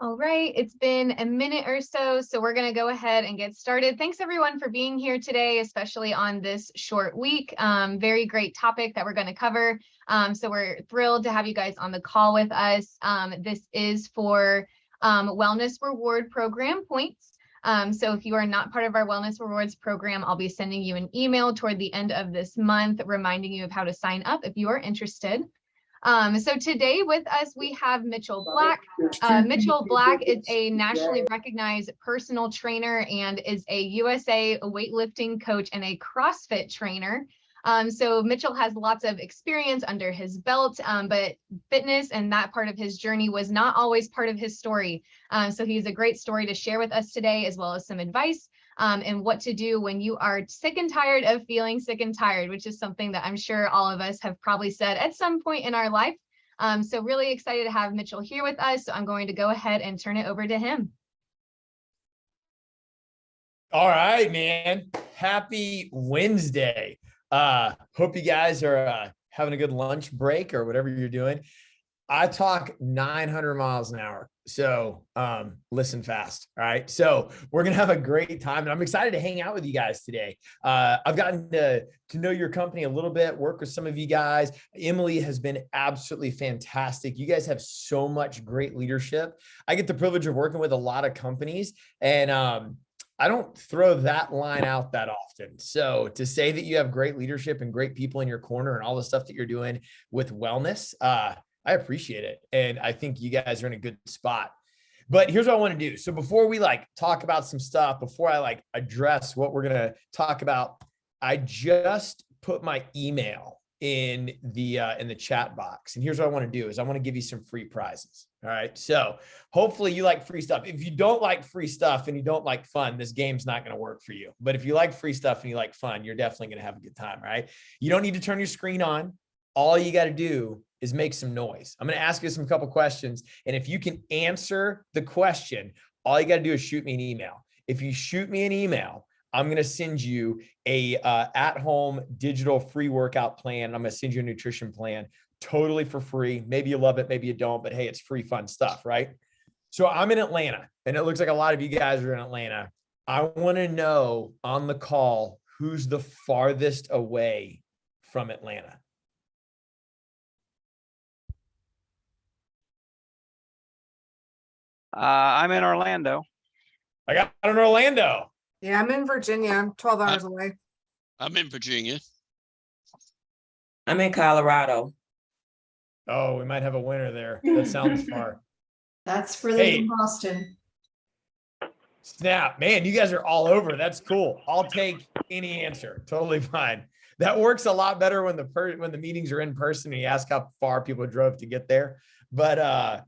All right, it's been a minute or so, so we're going to go ahead and get started. Thanks everyone for being here today, especially on this short week. Very great topic that we're going to cover. So we're thrilled to have you guys on the call with us. This is for Wellness Reward Program points. So if you are not part of our Wellness Rewards program, I'll be sending you an email toward the end of this month, reminding you of how to sign up if you are interested. So today with us, we have Mitchel Black. Mitchel Black is a nationally recognized personal trainer and is a USA weightlifting coach and a CrossFit trainer. So Mitchel has lots of experience under his belt, but fitness and that part of his journey was not always part of his story. So he's a great story to share with us today, as well as some advice and what to do when you are sick and tired of feeling sick and tired, which is something that I'm sure all of us have probably said at some point in our life. So really excited to have Mitchel here with us. So I'm going to go ahead and turn it over to him. All right, man. Happy Wednesday. Hope you guys are having a good lunch break or whatever you're doing. I talk 900 miles an hour. So listen fast. All right. So we're going to have a great time. And I'm excited to hang out with you guys today. I've gotten to know your company a little bit, work with some of you guys. Emily has been absolutely fantastic. You guys have so much great leadership. I get the privilege of working with a lot of companies, and I don't throw that line out that often. So to say that you have great leadership and great people in your corner and all the stuff that you're doing with wellness, I appreciate it. And I think you guys are in a good spot. But here's what I want to do. So before we talk about some stuff, before I address what we're going to talk about, I just put my email in the chat box. And here's what I want to do is I want to give you some free prizes. All right. So hopefully you like free stuff. If you don't like free stuff and you don't like fun, this game's not going to work for you. But if you like free stuff and you like fun, you're definitely going to have a good time. Right. You don't need to turn your screen on. All you got to do is make some noise. I'm going to ask you some couple questions. And if you can answer the question, all you got to do is shoot me an email. If you shoot me an email, I'm going to send you a at-home digital free workout plan. I'm going to send you a nutrition plan totally for free. Maybe you love it, maybe you don't, but hey, it's free, fun stuff, right? So I'm in Atlanta, and it looks like a lot of you guys are in Atlanta. I want to know on the call, who's the farthest away from Atlanta? I'm in Orlando. I got in Orlando. Yeah, I'm in Virginia. I'm 12 hours away. I'm in Virginia. I'm in Colorado. Oh, we might have a winner there. That sounds far. That's further than Boston. Snap, man, you guys are all over. That's cool. I'll take any answer. Totally fine. That works a lot better when the meetings are in person and you ask how far people drove to get there. But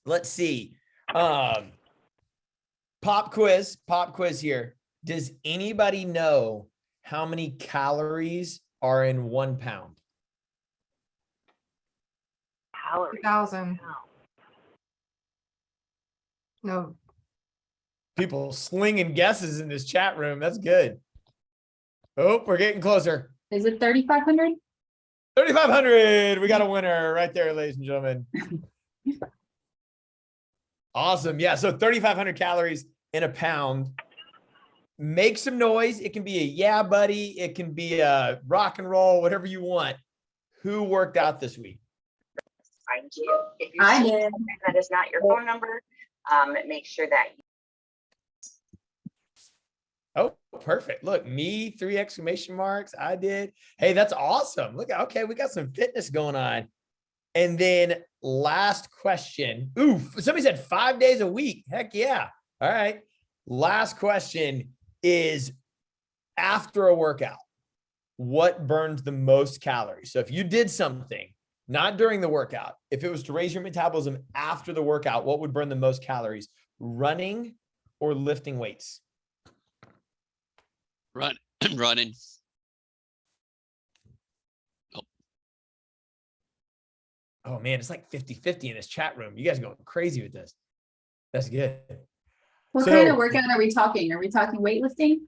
let's see. Pop quiz here. Does anybody know how many calories are in 1 pound? 2,000. No. People slinging guesses in this chat room. That's good. Oh, we're getting closer. Is it 3,500? 3,500. We got a winner right there, ladies and gentlemen. Awesome. Yeah. So 3,500 calories in a pound. Make some noise. It can be a yeah, buddy. It can be a rock and roll, whatever you want. Who worked out this week? Find you. If you're I did. that is not your phone number, make sure that. Oh, perfect. Look, me, 3 exclamation marks. I did. Hey, that's awesome. Look, okay, we got some fitness going on. And then last question. Ooh, somebody said 5 days a week. Heck yeah. All right. Last question is, after a workout, what burns the most calories? So if you did something, not during the workout, if it was to raise your metabolism after the workout, what would burn the most calories? Running or lifting weights? Running. Oh man, it's like 50-50 in this chat room. You guys are going crazy with this. That's good. What kind of workout are we talking? Are we talking weightlifting?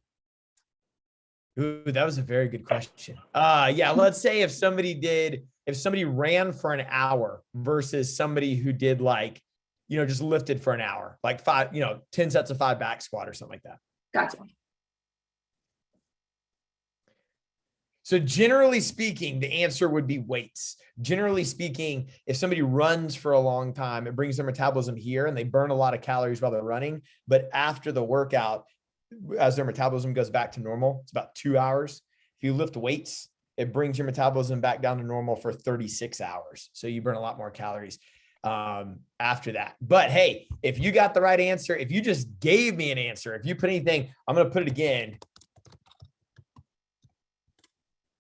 Ooh, that was a very good question. Yeah, let's say if somebody ran for an hour versus somebody who did like just lifted for an hour, like 10 sets of 5 back squat or something like that. Gotcha. So generally speaking, the answer would be weights. Generally speaking, if somebody runs for a long time, it brings their metabolism here and they burn a lot of calories while they're running. But after the workout, as their metabolism goes back to normal, it's about 2 hours. If you lift weights, it brings your metabolism back down to normal for 36 hours. So you burn a lot more calories after that. But hey, if you got the right answer, if you just gave me an answer, if you put anything, I'm going to put it again.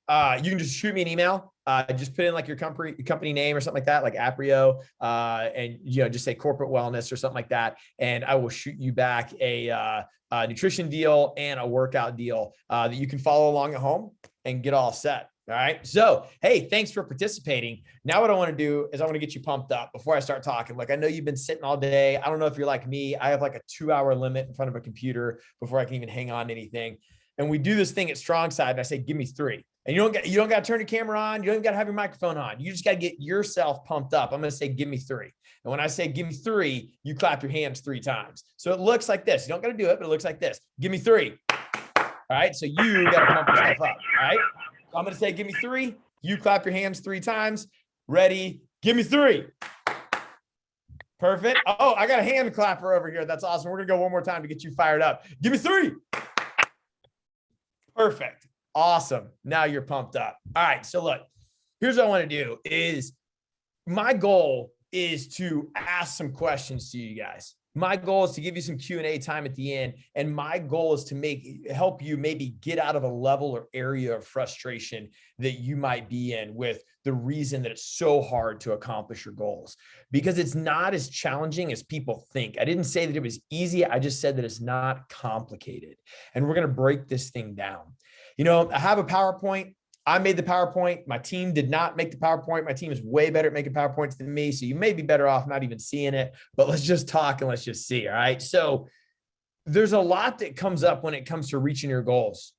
You can just shoot me an email. Just put in like your company name or something like that, like Aprio, and just say corporate wellness or something like that, and I will shoot you back a nutrition deal and a workout deal that you can follow along at home and get all set. All right. So, hey, thanks for participating. Now what I want to do is I want to get you pumped up before I start talking. Like, I know you've been sitting all day. I don't know if you're like me. I have like a 2-hour limit in front of a computer before I can even hang on to anything. And we do this thing at StrongSide, and I say, give me 3. And you don't got to turn your camera on. You don't got to have your microphone on. You just got to get yourself pumped up. I'm going to say, give me 3. And when I say, give me 3, you clap your hands 3 times. So it looks like this. You don't got to do it, but it looks like this. Give me 3. All right. So you got to pump yourself up. All right. So I'm going to say, give me 3. You clap your hands 3 times. Ready. Give me 3. Perfect. Oh, I got a hand clapper over here. That's awesome. We're going to go one more time to get you fired up. Give me 3. Perfect. Awesome. Now you're pumped up. All right. So look, here's what I want to do is my goal is to ask some questions to you guys. My goal is to give you some Q&A time at the end. And my goal is to help you maybe get out of a level or area of frustration that you might be in with the reason that it's so hard to accomplish your goals, because it's not as challenging as people think. I didn't say that it was easy. I just said that it's not complicated. And we're going to break this thing down. I have a PowerPoint. I made the PowerPoint. My team did not make the PowerPoint. My team is way better at making PowerPoints than me. So you may be better off not even seeing it, but let's just talk and let's just see. All right. So there's a lot that comes up when it comes to reaching your goals.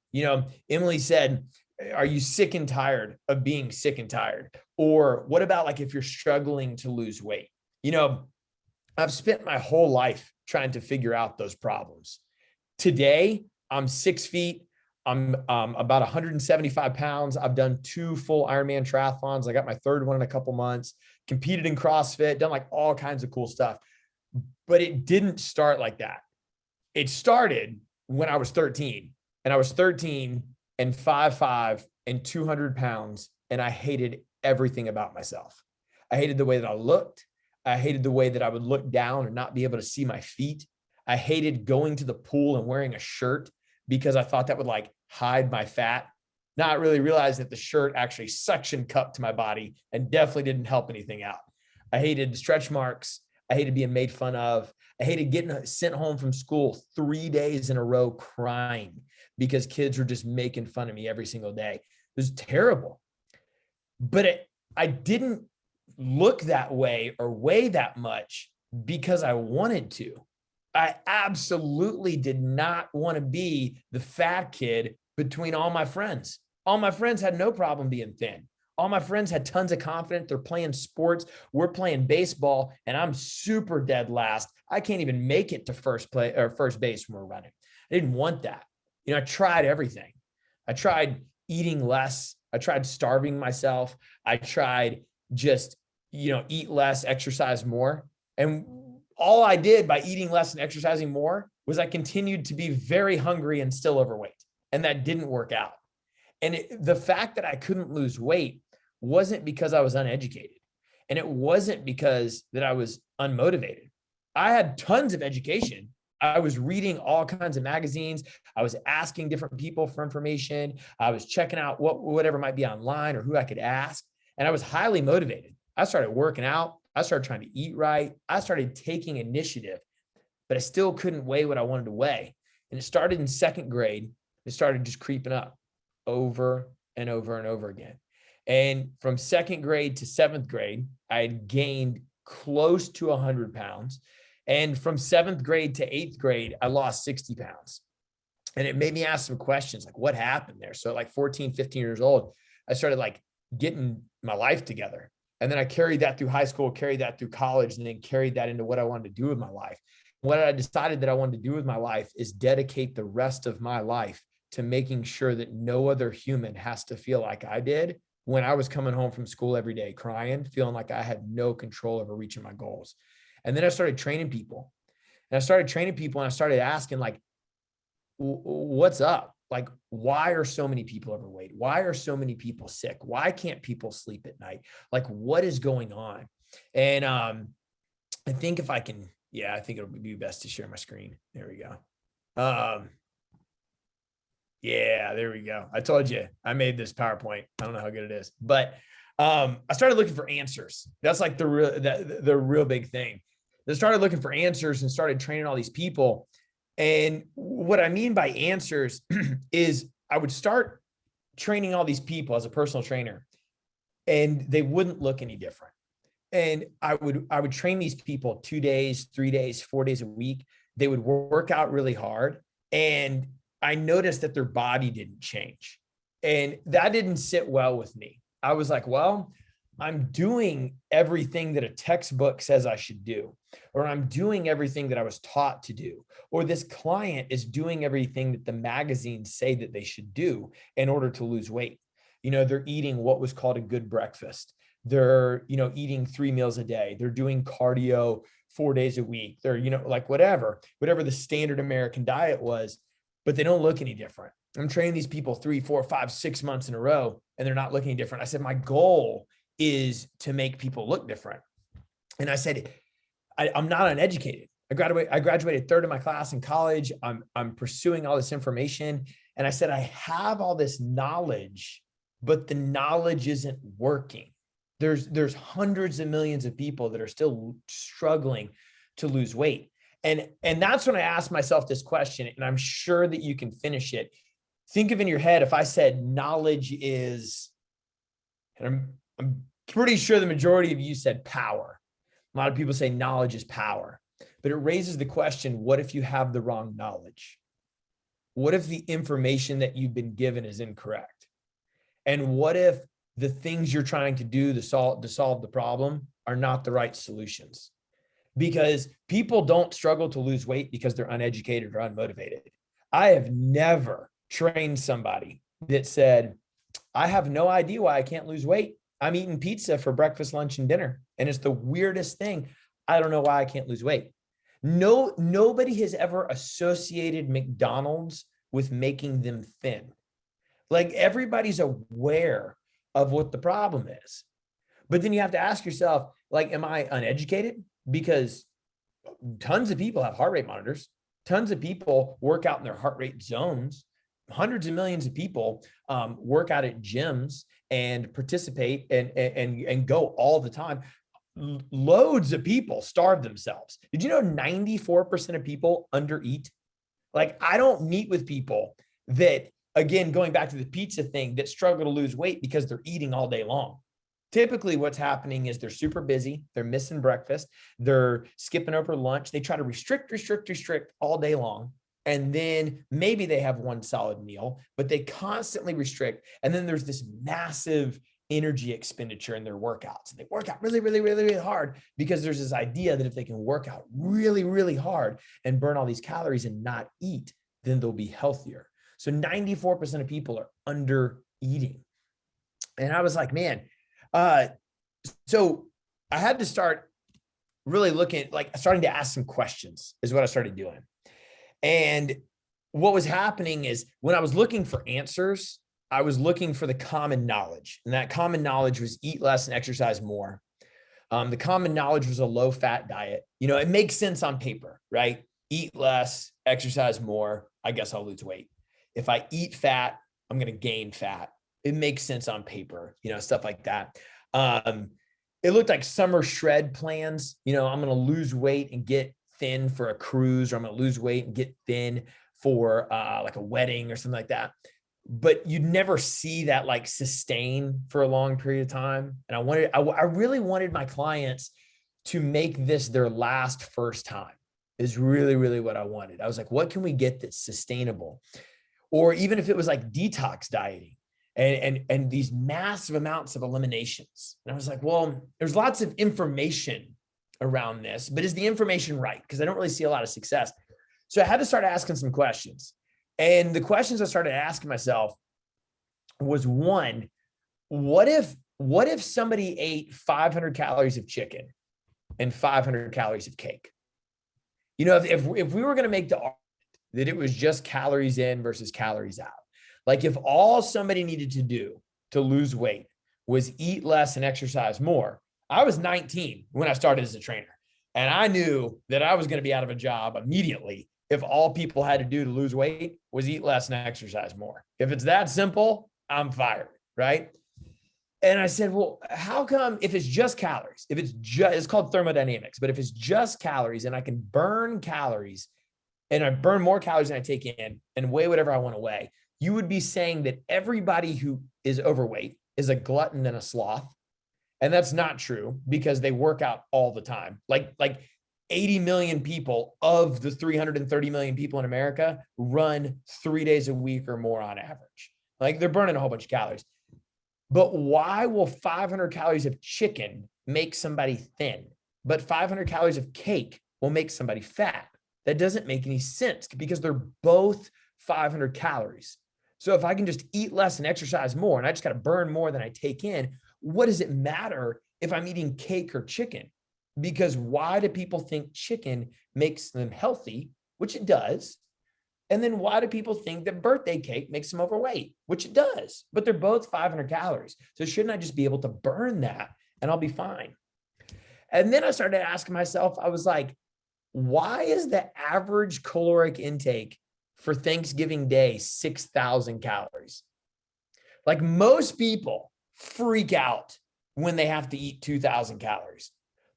Emily said, are you sick and tired of being sick and tired? Or what about like if you're struggling to lose weight? I've spent my whole life trying to figure out those problems. Today, I'm 6 feet. I'm about 175 pounds. I've done 2 full Ironman triathlons. I got my 3rd one in a couple months, competed in CrossFit, done like all kinds of cool stuff. But it didn't start like that. It started when I was 13, and I was 13 and 5'5" and 200 pounds. And I hated everything about myself. I hated the way that I looked. I hated the way that I would look down and not be able to see my feet. I hated going to the pool and wearing a shirt because I thought that would like hide my fat, not really realize that the shirt actually suction cupped to my body and definitely didn't help anything out. I hated stretch marks. I hated being made fun of. I hated getting sent home from school 3 days in a row crying because kids were just making fun of me every single day. It was terrible. But I didn't look that way or weigh that much because I wanted to. I absolutely did not want to be the fat kid between all my friends. All my friends had no problem being thin. All my friends had tons of confidence. They're playing sports. We're playing baseball, and I'm super dead last. I can't even make it to first base when we're running. I didn't want that. I tried everything. I tried eating less. I tried starving myself. I tried just, eat less, exercise more. And all I did by eating less and exercising more was I continued to be very hungry and still overweight. And that didn't work out. And the fact that I couldn't lose weight wasn't because I was uneducated. And it wasn't because that I was unmotivated. I had tons of education. I was reading all kinds of magazines. I was asking different people for information. I was checking out whatever might be online or who I could ask. And I was highly motivated. I started working out. I started trying to eat right. I started taking initiative, but I still couldn't weigh what I wanted to weigh. And it started in 2nd grade. It started just creeping up over and over and over again. And from 2nd grade to 7th grade, I had gained close to 100 pounds. And from 7th grade to 8th grade, I lost 60 pounds. And it made me ask some questions like, what happened there? So at like 14, 15 years old, I started like getting my life together. And then I carried that through high school, carried that through college, and then carried that into what I wanted to do with my life. What I decided that I wanted to do with my life is dedicate the rest of my life to making sure that no other human has to feel like I did when I was coming home from school every day, crying, feeling like I had no control over reaching my goals. And then I started training people. And I started training people and I started asking, like, what's up? Like, why are so many people overweight? Why are so many people sick? Why can't people sleep at night? Like, what is going on? And I think if I can, I think it'll be best to share my screen. There we go. There we go. I told you I made this PowerPoint. I don't know how good it is, but I started looking for answers. That's like the real big thing. I started looking for answers and started training all these people. And what I mean by answers is I would start training all these people as a personal trainer, and they wouldn't look any different. And I would train these people 2 days, 3 days, 4 days a week. They would work out really hard. And I noticed that their body didn't change. And that didn't sit well with me. I was like, well, I'm doing everything that a textbook says I should do, or I'm doing everything that I was taught to do, or this client is doing everything that the magazines say that they should do in order to lose weight. They're eating what was called a good breakfast. They're, eating 3 meals a day. They're doing cardio 4 days a week. They're, like whatever the standard American diet was, but they don't look any different. I'm training these people 3, 4, 5, 6 months in a row, and they're not looking any different. I said, my goal is to make people look different. And I said, I'm not uneducated. I graduated third in my class in college. I'm pursuing all this information. And I said, I have all this knowledge, but the knowledge isn't working. There's hundreds of millions of people that are still struggling to lose weight. And that's when I asked myself this question, and I'm sure that you can finish it. Think of in your head, if I said knowledge is, and I'm pretty sure the majority of you said power. A lot of people say knowledge is power, but it raises the question, what if you have the wrong knowledge? What if the information that you've been given is incorrect? And what if the things you're trying to do to solve the problem are not the right solutions? Because people don't struggle to lose weight because they're uneducated or unmotivated. I have never trained somebody that said, I have no idea why I can't lose weight. I'm eating pizza for breakfast, lunch, and dinner. And it's the weirdest thing. I don't know why I can't lose weight. Nobody has ever associated McDonald's with making them thin. Like, everybody's aware of what the problem is. But then you have to ask yourself, like, am I uneducated? Because tons of people have heart rate monitors. Tons of people work out in their heart rate zones. Hundreds of millions of people work out at gyms and participate and go all the time. Loads of people starve themselves. Did you know 94% of people undereat? Like, I don't meet with people that, again, going back to the pizza thing, that struggle to lose weight because they're eating all day long. Typically what's happening is they're super busy. They're missing breakfast. They're skipping over lunch. They try to restrict all day long. And then maybe they have one solid meal, but they constantly restrict. And then there's this massive energy expenditure in their workouts. And they work out really, really, really, really hard because there's this idea that if they can work out really, really hard and burn all these calories and not eat, then they'll be healthier. So 94% of people are under eating. And I was like, man, so I had to start really looking, like, starting to ask some questions is what I started doing. And what was happening is, when I was looking for answers, I was looking for the common knowledge. And that common knowledge was eat less and exercise more. The common knowledge was a low-fat diet. It makes sense on paper, right? Eat less, exercise more, I guess I'll lose weight. If I eat fat, I'm going to gain fat. It makes sense on paper, stuff like that. It looked like summer shred plans. I'm going to lose weight and get thin for a cruise, or I'm going to lose weight and get thin for like a wedding or something like that. But you'd never see that like sustain for a long period of time. And I really wanted my clients to make this their first time is really, really what I wanted. I was like, what can we get that's sustainable? Or even if it was like detox dieting, and these massive amounts of eliminations. And I was like, well, there's lots of information around this, but is the information right? Because I don't really see a lot of success. So I had to start asking some questions. And the questions I started asking myself was, one, what if somebody ate 500 calories of chicken and 500 calories of cake? You know, if we were going to make the argument that it was just calories in versus calories out, like if all somebody needed to do to lose weight was eat less and exercise more. I was 19 when I started as a trainer, and I knew that I was going to be out of a job immediately if all people had to do to lose weight was eat less and exercise more. If it's that simple, I'm fired, right? And I said, well, how come if it's just calories, if it's called thermodynamics, but if it's just calories and I can burn calories and I burn more calories than I take in and weigh whatever I want to weigh, you would be saying that everybody who is overweight is a glutton and a sloth. And that's not true because they work out all the time. Like 80 million people of the 330 million people in America run 3 days a week or more on average. Like they're burning a whole bunch of calories. But why will 500 calories of chicken make somebody thin, but 500 calories of cake will make somebody fat? That doesn't make any sense because they're both 500 calories. So if I can just eat less and exercise more, and I just got to burn more than I take in, what does it matter if I'm eating cake or chicken? Because why do people think chicken makes them healthy, which it does? And then why do people think that birthday cake makes them overweight, which it does? But they're both 500 calories. So shouldn't I just be able to burn that and I'll be fine? And then I started asking myself, I was like, why is the average caloric intake for Thanksgiving Day 6,000 calories? Like most people freak out when they have to eat 2,000 calories.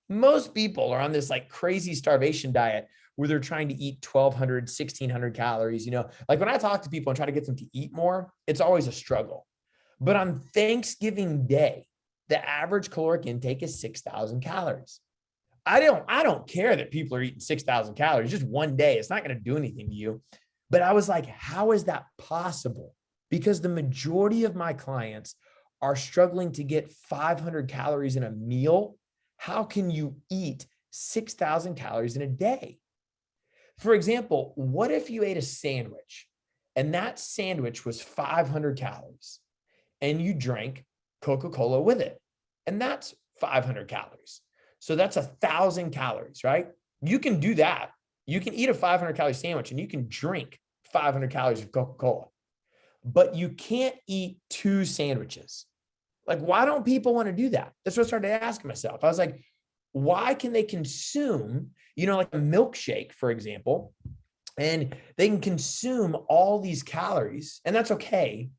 Most people are on this like crazy starvation diet where they're trying to eat 1,200, 1,600 calories. You know, like when I talk to people and try to get them to eat more, it's always a struggle. But on Thanksgiving Day, the average caloric intake is 6,000 calories. I don't care that people are eating 6,000 calories just one day. It's not going to do anything to you. But I was like, how is that possible? Because the majority of my clients are struggling to get 500 calories in a meal. How can you eat 6,000 calories in a day? For example, what if you ate a sandwich and that sandwich was 500 calories and you drank Coca-Cola with it? And that's 500 calories. So that's 1,000 calories, right? You can do that. You can eat a 500 calorie sandwich and you can drink 500 calories of Coca-Cola, but you can't eat 2 sandwiches. Like, why don't people want to do that? That's what I started asking myself. I was like, why can they consume, you know, like a milkshake, for example, and they can consume all these calories and that's okay,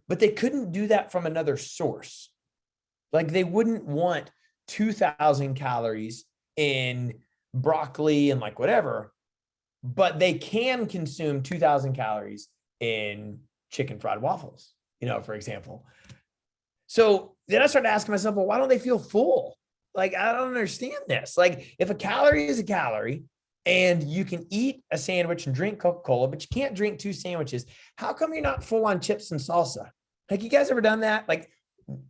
but they couldn't do that from another source. Like they wouldn't want 2,000 calories in broccoli and like whatever, but they can consume 2,000 calories in chicken fried waffles, you know, for example. So then I started asking myself, well, why don't they feel full? Like, I don't understand this. Like if a calorie is a calorie and you can eat a sandwich and drink Coca-Cola, but you can't drink 2 sandwiches, how come you're not full on chips and salsa? Like you guys ever done that? Like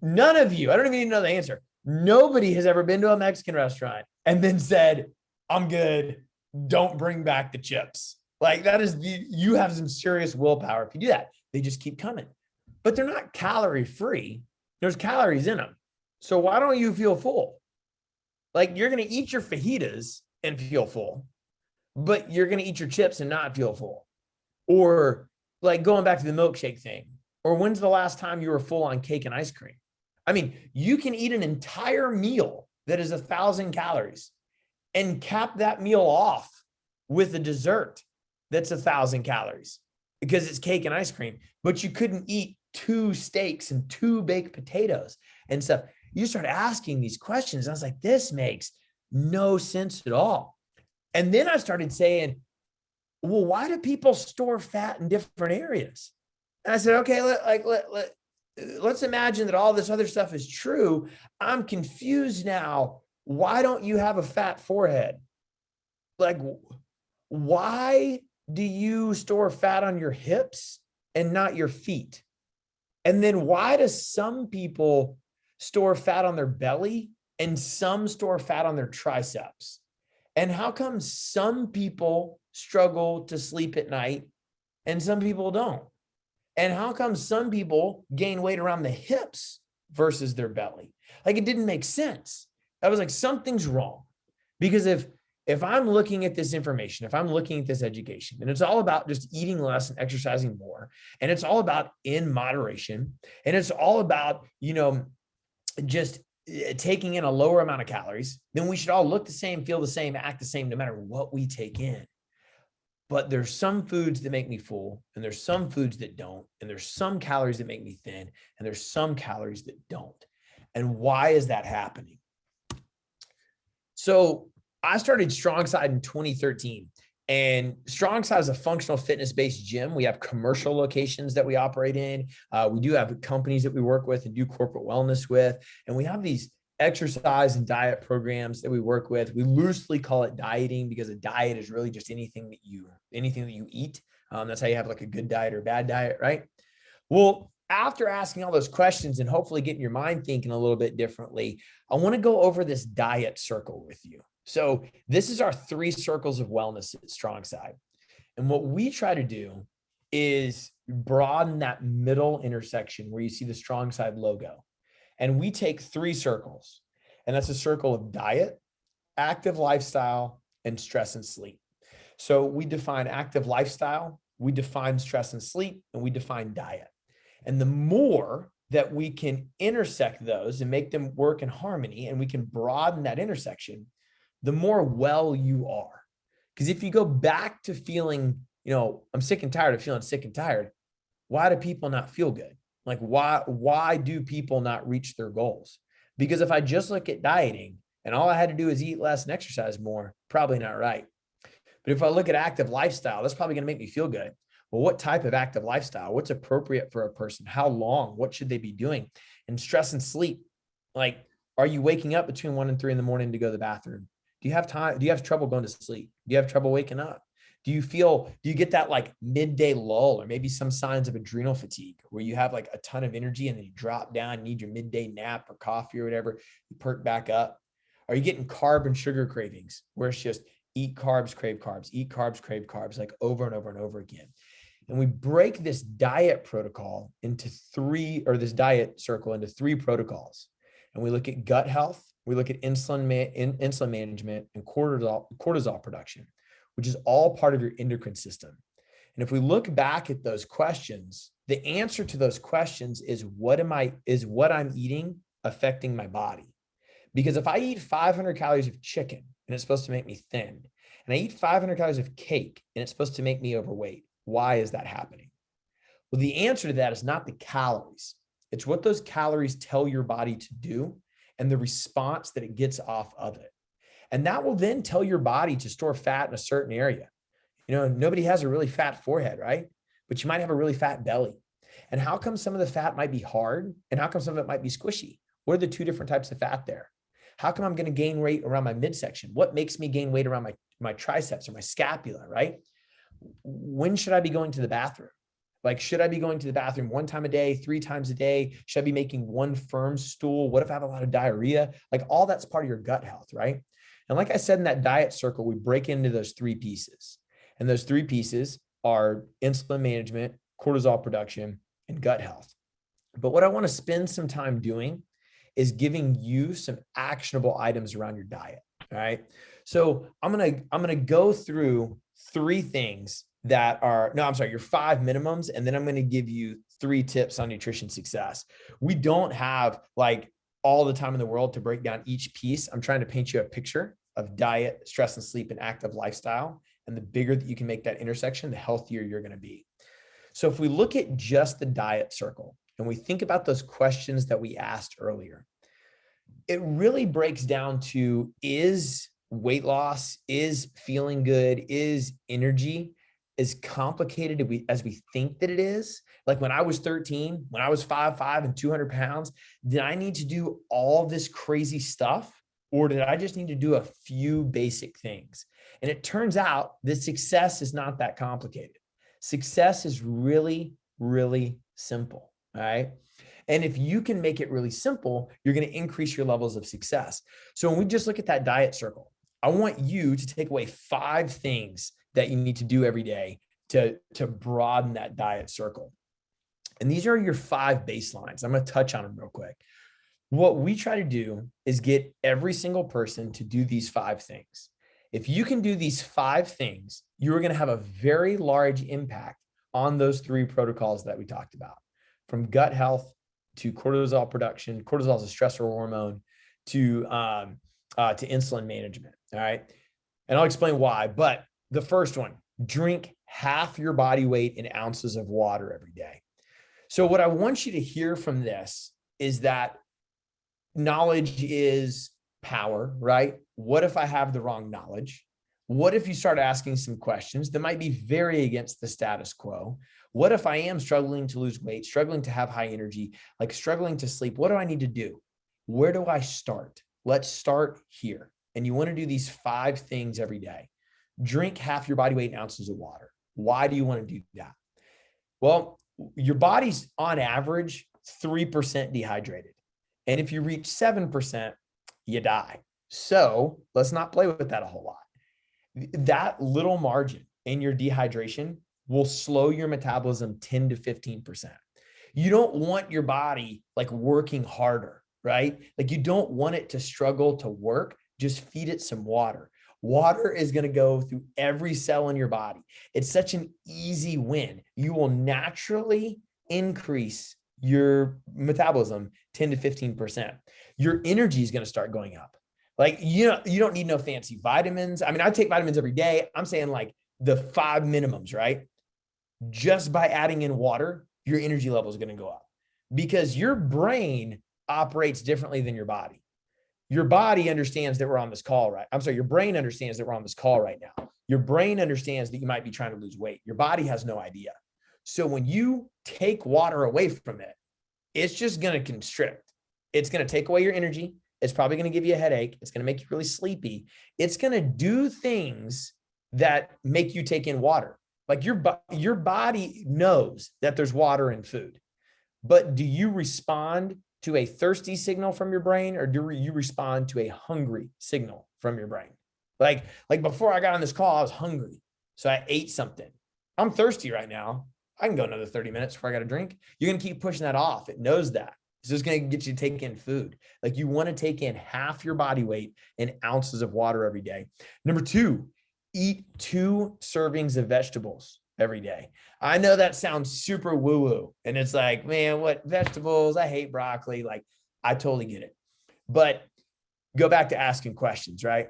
none of you, I don't even need to know the answer. Nobody has ever been to a Mexican restaurant and then said, I'm good. Don't bring back the chips. Like that is, you have some serious willpower. If you do that, they just keep coming, but they're not calorie free. There's calories in them. So why don't you feel full? Like you're going to eat your fajitas and feel full, but you're going to eat your chips and not feel full. Or like going back to the milkshake thing, or when's the last time you were full on cake and ice cream? I mean, you can eat an entire meal that is 1,000 calories and cap that meal off with a dessert that's 1,000 calories because it's cake and ice cream, but you couldn't eat 2 steaks and 2 baked potatoes and stuff. You start asking these questions. I was like, this makes no sense at all. And then I started saying, well, why do people store fat in different areas? And I said, okay, let's imagine that all this other stuff is true. I'm confused now. Why don't you have a fat forehead? Like, why do you store fat on your hips and not your feet? And then why does some people store fat on their belly and some store fat on their triceps? And how come some people struggle to sleep at night and some people don't? And how come some people gain weight around the hips versus their belly? Like, it didn't make sense. I was like, something's wrong. Because if I'm looking at this information, if I'm looking at this education, and it's all about just eating less and exercising more, and it's all about in moderation, and it's all about, just taking in a lower amount of calories, then we should all look the same, feel the same, act the same, no matter what we take in. But there's some foods that make me full, and there's some foods that don't, and there's some calories that make me thin, and there's some calories that don't. And why is that happening? So I started StrongSide in 2013, and StrongSide is a functional fitness-based gym. We have commercial locations that we operate in. We do have companies that we work with and do corporate wellness with, and we have these exercise and diet programs that we work with. We loosely call it dieting because a diet is really just anything that you eat. That's how you have like a good diet or bad diet, right? Well, after asking all those questions and hopefully getting your mind thinking a little bit differently, I want to go over this diet circle with you. So this is our 3 circles of wellness at StrongSide. And what we try to do is broaden that middle intersection where you see the StrongSide logo. And we take 3 circles, and that's a circle of diet, active lifestyle, and stress and sleep. So we define active lifestyle, we define stress and sleep, and we define diet. And the more that we can intersect those and make them work in harmony, and we can broaden that intersection, the more well you are. Because if you go back to feeling, I'm sick and tired of feeling sick and tired, why do people not feel good? Like, why do people not reach their goals? Because if I just look at dieting and all I had to do is eat less and exercise more, probably not right. But if I look at active lifestyle, that's probably going to make me feel good. Well, what type of active lifestyle? What's appropriate for a person? How long? What should they be doing? And stress and sleep. Like, are you waking up between 1 and 3 in the morning to go to the bathroom? Do you have time? Do you have trouble going to sleep? Do you have trouble waking up? Do you get that like midday lull, or maybe some signs of adrenal fatigue where you have like a ton of energy and then you drop down, need your midday nap or coffee or whatever, you perk back up? Are you getting carb and sugar cravings where it's just eat carbs, crave carbs, eat carbs, crave carbs, like over and over and over again? And we break this diet protocol into 3, or this diet circle into 3 protocols. And we look at gut health, we look at insulin management, and cortisol production, which is all part of your endocrine system. And if we look back at those questions, the answer to those questions is what I'm eating affecting my body? Because if I eat 500 calories of chicken and it's supposed to make me thin, and I eat 500 calories of cake and it's supposed to make me overweight, why is that happening? Well, the answer to that is not the calories. It's what those calories tell your body to do and the response that it gets off of it. And that will then tell your body to store fat in a certain area. Nobody has a really fat forehead, right? But you might have a really fat belly. And how come some of the fat might be hard and how come some of it might be squishy? What are the 2 different types of fat there? How come I'm going to gain weight around my midsection? What makes me gain weight around my triceps or my scapula, right? When should I be going to the bathroom? Like, should I be going to the bathroom 1 time a day, 3 times a day? Should I be making one firm stool? What if I have a lot of diarrhea? Like, all that's part of your gut health, right? And like I said, in that diet circle, we break into those 3 pieces. And those 3 pieces are insulin management, cortisol production, and gut health. But what I want to spend some time doing is giving you some actionable items around your diet. All right. So I'm gonna go through 3 things that are, your 5 minimums. And then I'm going to give you 3 tips on nutrition success. We don't have like all the time in the world to break down each piece. I'm trying to paint you a picture of diet, stress and sleep, and active lifestyle. And the bigger that you can make that intersection, the healthier you're going to be. So if we look at just the diet circle and we think about those questions that we asked earlier, it really breaks down to, is weight loss, is feeling good, is energy as complicated as we think that it is? Like when I was 13, when I was 5'5" and 200 pounds, did I need to do all this crazy stuff? Or did I just need to do a few basic things? And it turns out that success is not that complicated. Success is really, really simple. All right. And if you can make it really simple, you're going to increase your levels of success. So when we just look at that diet circle, I want you to take away 5 things that you need to do every day to broaden that diet circle. And these are your 5 baselines. I'm going to touch on them real quick. What we try to do is get every single person to do these 5 things. If you can do these 5 things, you're going to have a very large impact on those 3 protocols that we talked about, from gut health to cortisol production. Cortisol is a stressor hormone, to insulin management. All right. And I'll explain why. But the first one, drink half your body weight in ounces of water every day. So what I want you to hear from this is that knowledge is power, right? What if I have the wrong knowledge? What if you start asking some questions that might be very against the status quo? What if I am struggling to lose weight, struggling to have high energy, like struggling to sleep? What do I need to do? Where do I start? Let's start here. And you want to do these 5 things every day. Drink half your body weight in ounces of water. Why do you want to do that? Well, your body's on average 3% dehydrated. And if you reach 7%, you die. So let's not play with that a whole lot. That little margin in your dehydration will slow your metabolism 10 to 15%. You don't want your body like working harder, right? Like you don't want it to struggle to work. Just feed it some water. Water is going to go through every cell in your body. It's such an easy win. You will naturally increase your metabolism 10 to 15%. Your energy is going to start going up. Like, you don't need no fancy vitamins. I mean, I take vitamins every day. I'm saying like the 5 minimums, right? Just by adding in water, your energy level is going to go up because your brain operates differently than your body. Your body understands that we're on this call, right? I'm sorry, your brain understands that we're on this call right now. Your brain understands that you might be trying to lose weight. Your body has no idea. So when you take water away from it, it's just going to constrict. It's going to take away your energy. It's probably going to give you a headache. It's going to make you really sleepy. It's going to do things that make you take in water. Like your body knows that there's water in food, but do you respond to a thirsty signal from your brain, or do you respond to a hungry signal from your brain? Like before I got on this call, I was hungry. So I ate something. I'm thirsty right now. I can go another 30 minutes before I got a drink. You're going to keep pushing that off. It knows that. It's just going to get you to take in food. Like you want to take in half your body weight in ounces of water every day. Number 2, eat 2 servings of vegetables every day. I know that sounds super woo-woo. And it's like, man, what vegetables? I hate broccoli. Like, I totally get it. But go back to asking questions, right?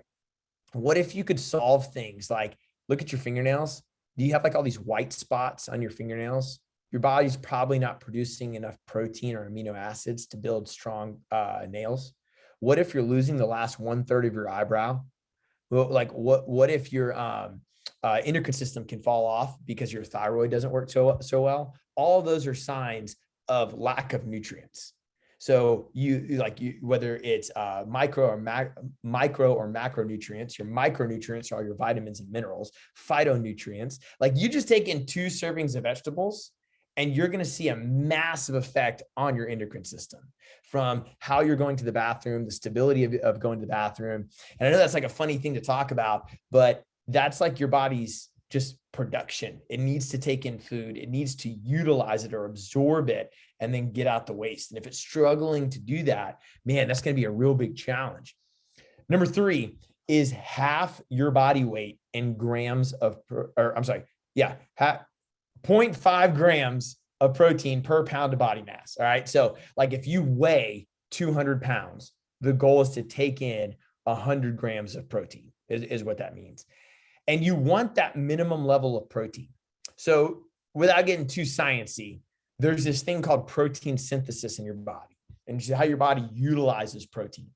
What if you could solve things like, look at your fingernails. Do you have like all these white spots on your fingernails? Your body's probably not producing enough protein or amino acids to build strong nails. What if you're losing the last 1/3 of your eyebrow? Well, like what if your endocrine system can fall off because your thyroid doesn't work so well? All of those are signs of lack of nutrients. So whether it's micro or macronutrients, your micronutrients are your vitamins and minerals, phytonutrients. Like you just take in 2 servings of vegetables and you're going to see a massive effect on your endocrine system, from how you're going to the bathroom, the stability of going to the bathroom. And I know that's like a funny thing to talk about, but that's like your body's just production. It needs to take in food. It needs to utilize it or absorb it and then get out the waste. And if it's struggling to do that, man, that's going to be a real big challenge. Number 3 is half your body weight in grams of, 0.5 grams of protein per pound of body mass. All right. So like if you weigh 200 pounds, the goal is to take in 100 grams of protein is what that means. And you want that minimum level of protein. So without getting too sciencey, there's this thing called protein synthesis in your body and how your body utilizes protein.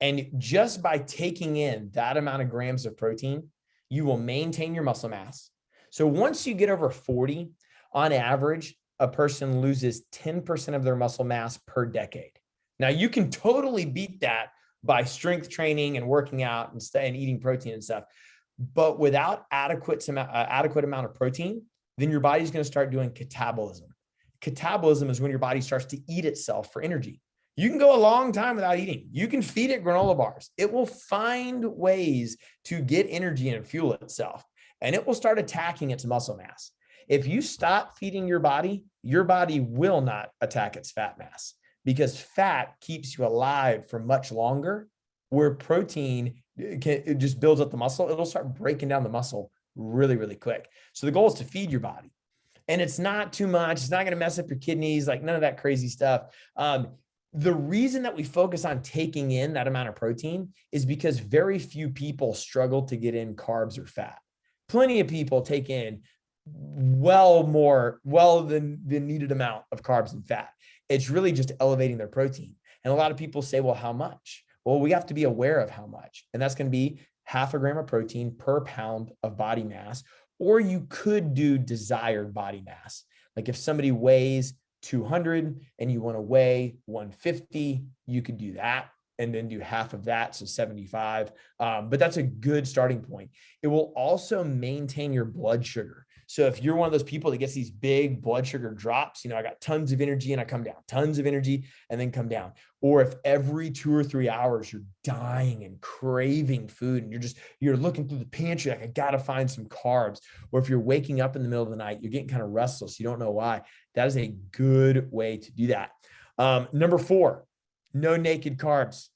And just by taking in that amount of grams of protein, you will maintain your muscle mass. So once you get over 40, on average, a person loses 10% of their muscle mass per decade. Now you can totally beat that by strength training and working out and eating protein and stuff. But without adequate amount of protein, then your body's going to start doing catabolism. Catabolism is when your body starts to eat itself for energy. You can go a long time without eating. You can feed it granola bars. It will find ways to get energy and fuel itself, and it will start attacking its muscle mass. If you stop feeding your body will not attack its fat mass, because fat keeps you alive for much longer, where protein it just builds up the muscle. It'll start breaking down the muscle really, really quick. So the goal is to feed your body. And it's not too much. It's not going to mess up your kidneys, like none of that crazy stuff. The reason that we focus on taking in that amount of protein is because very few people struggle to get in carbs or fat. Plenty of people take in the needed amount of carbs and fat. It's really just elevating their protein. And a lot of people say, well, how much? Well, we have to be aware of how much. And that's going to be 0.5 gram of protein per pound of body mass. Or you could do desired body mass. Like if somebody weighs 200 and you want to weigh 150, you could do that and then do half of that, so 75. But that's a good starting point. It will also maintain your blood sugar. So if you're one of those people that gets these big blood sugar drops, I got tons of energy and I come down, tons of energy and then come down. Or if every 2 or 3 hours you're dying and craving food and you're looking through the pantry, like I got to find some carbs. Or if you're waking up in the middle of the night, you're getting kind of restless, you don't know why. That is a good way to do that. Number 4, no naked carbs.